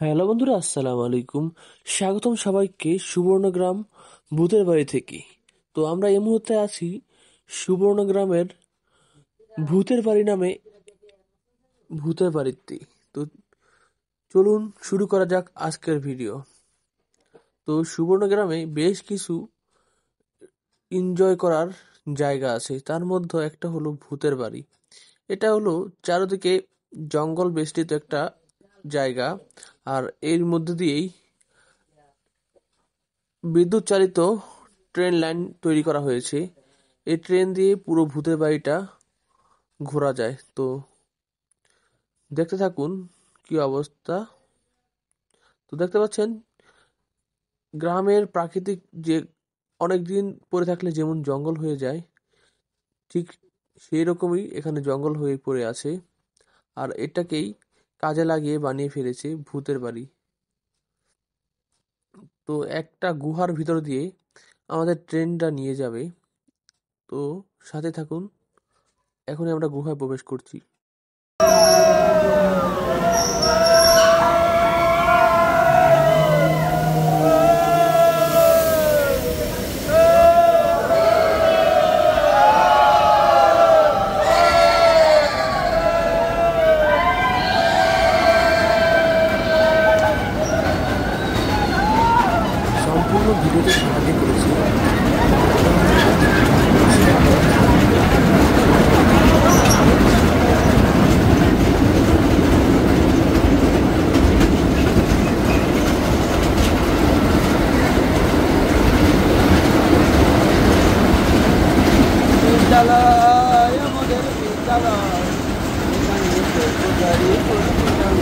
Hello বন্ধুরা, আসসালামু আলাইকুম। স্বাগতম সবাইকে সুবর্ণগ্রাম ভূতের বাড়ি থেকে। তো আমরা এই মুহূর্তে আছি সুবর্ণগ্রামের ভূতের বাড়ি নামে ভূতের বাড়িতে। তো চলুন শুরু করা যাক আজকের ভিডিও। তো সুবর্ণগ্রামে বেশ কিছু এনজয় করার জায়গা আছে, তার মধ্যে একটা হলো ভূতের বাড়ি। এটা হলো চারিদিকে জঙ্গল বেষ্টিত একটা জায়গা, আর এর মধ্যে দিয়েই বিদ্যুৎ চালিত ট্রেন লাইন তৈরি করা হয়েছে। এই ট্রেন দিয়ে পুরো ভূতের বাড়িটা ঘোরা যায়। তো দেখতে থাকুন কি অবস্থা। তো দেখতে পাচ্ছেন গ্রামের প্রাকৃতিক যে অনেকদিন পরে থাকলে যেমন জঙ্গল হয়ে যায়, ঠিক সেই রকমই এখানে জঙ্গল হয়ে পড়ে আছে। আর এটাকেই কাজে লাগিয়ে বানিয়ে ফেলেছে ভূতের বাড়ি। তো একটা গুহার ভিতর দিয়ে আমাদের ট্রেনটা নিয়ে যাবে। তো সাথে থাকুন, এখনই আমরা গুহায় প্রবেশ করছি। সম্পূর্ণ ভিডিওতে সাহায্য করেছে বিদ্যালয় আমাদের বিদ্যালয়, এখানে সর্বদাই পড়তাম।